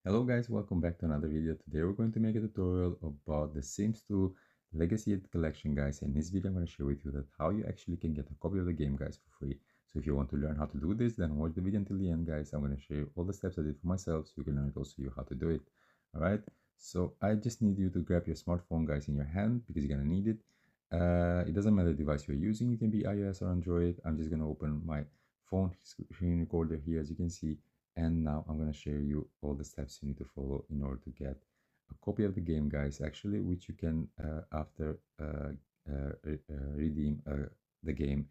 Hello guys, welcome back to another video. Today we're going to make a tutorial about the Sims 2 Legacy Collection, guys. In this video I'm going to share with you that how you actually can get a copy of the game, guys, for free. So if you want to learn how to do this, then watch the video until the end, guys. I'm going to share all the steps I did for myself so you can learn it also you how to do it. Alright, so I just need you to grab your smartphone, guys, in your hand because you're going to need it. It doesn't matter the device you're using, it can be iOS or Android. I'm just going to open my phone screen recorder here, as you can see, and now I'm going to share you all the steps you need to follow in order to get a copy of the game, guys, actually, which you can after redeem the game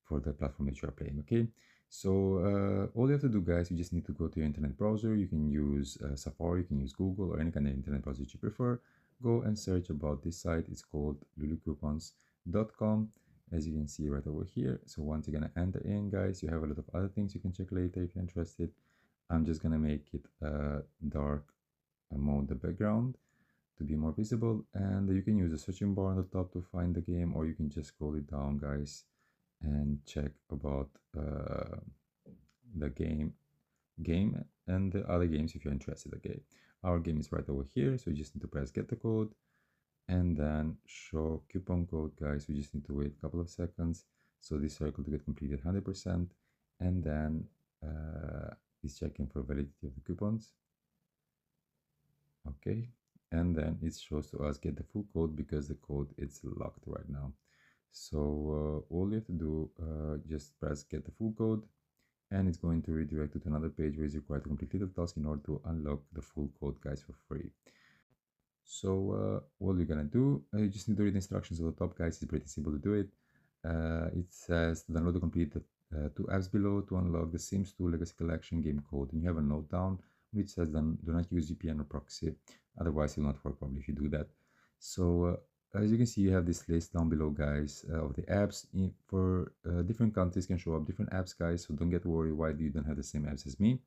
for the platform that you are playing. Okay, so all you have to do, guys, you just need to go to your internet browser. You can use Safari, you can use Google, or any kind of internet browser that you prefer. Go and search about this site. It's called lulucoupons.com, as you can see right over here. So once you're gonna enter in, guys, you have a lot of other things you can check later if you're interested. I'm just gonna make it dark mode the background to be more visible, and you can use the searching bar on the top to find the game, or you can just scroll it down, guys, and check about the game and the other games if you're interested. Okay, our game is right over here, so you just need to press get the code and then show coupon code, guys. We just need to wait a couple of seconds so this circle to get completed 100%, and then it's checking for validity of the coupons. Okay, and then it shows to us get the full code because the code is locked right now. So all you have to do, just press get the full code, and it's going to redirect you to another page where it's required to complete the task in order to unlock the full code, guys, for free. So what you're gonna do, you just need to read the instructions at the top, guys. It's pretty simple to do it. It says to download the completed two apps below to unlock the Sims 2 Legacy Collection game code, and you have a note down which says then do not use VPN or proxy, otherwise it will not work probably if you do that. So as you can see, you have this list down below, guys, of the apps for different countries can show up different apps, guys, so don't get worried why you don't have the same apps as me.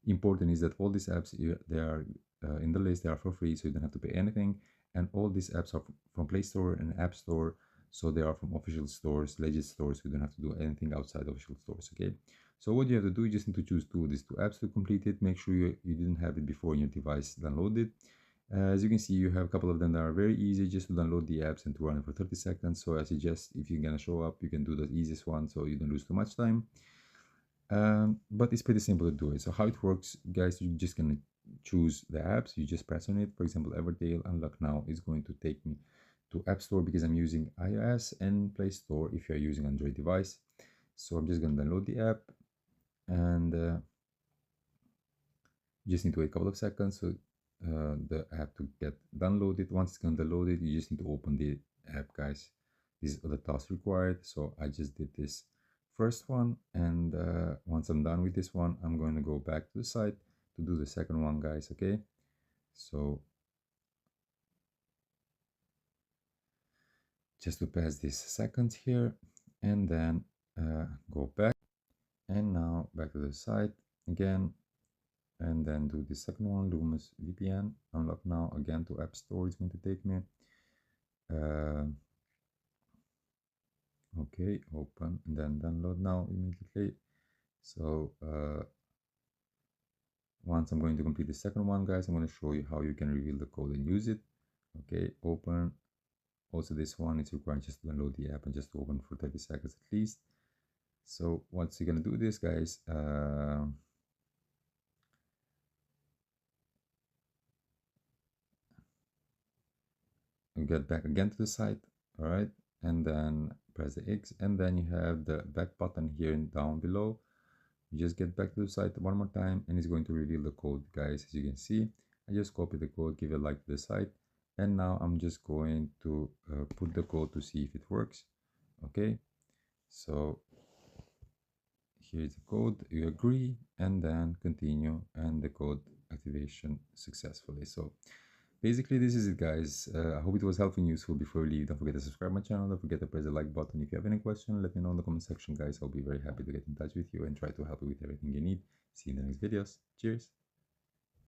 Important is that all these apps, they are in the list, they are for free, so you don't have to pay anything, and all these apps are from Play Store and App Store, so they are from official stores, legit stores, so you don't have to do anything outside official stores. Okay, so what you have to do, you just need to choose two of these two apps to complete it. Make sure you didn't have it before in your device downloaded. As you can see, you have a couple of them that are very easy just to download the apps and to run it for 30 seconds. So I suggest if you're gonna show up, you can do the easiest one so you don't lose too much time. But it's pretty simple to do it. So how it works, guys, you're just gonna choose the apps, you just press on it. For example, Everdale Unlock Now is going to take me to App Store because I'm using iOS, and Play Store if you're using Android device. So I'm just gonna download the app, and you just need to wait a couple of seconds so the app to get downloaded. Once it's gonna download it, you just need to open the app, guys. These are the tasks required, so I just did this first one, and once I'm done with this one, I'm going to go back to the site to do the second one, guys. Okay, so just to pass this second here, and then go back, and now back to the site again, and then do the second one, Loomis VPN unlock now, again to App Store. It's going to take me okay, open and then download now immediately. So once I'm going to complete the second one, guys, I'm going to show you how you can reveal the code and use it. Okay, open. Also this one, it's required just to download the app and just to open for 30 seconds at least. So once you're going to do this, guys, you get back again to the site. All right, and then press the X, and then you have the back button here and down below. You just get back to the site one more time, and it's going to reveal the code, guys. As you can see, I just copy the code, give a like to the site, and now I'm just going to put the code to see if it works. Okay, so here's the code, you agree, and then continue, and the code activation successfully. So basically this is it, guys. I hope it was helpful and useful. Before you leave, don't forget to subscribe my channel, don't forget to press the like button. If you have any question, let me know in the comment section, guys. I'll be very happy to get in touch with you and try to help you with everything you need. See you in the next videos. Cheers.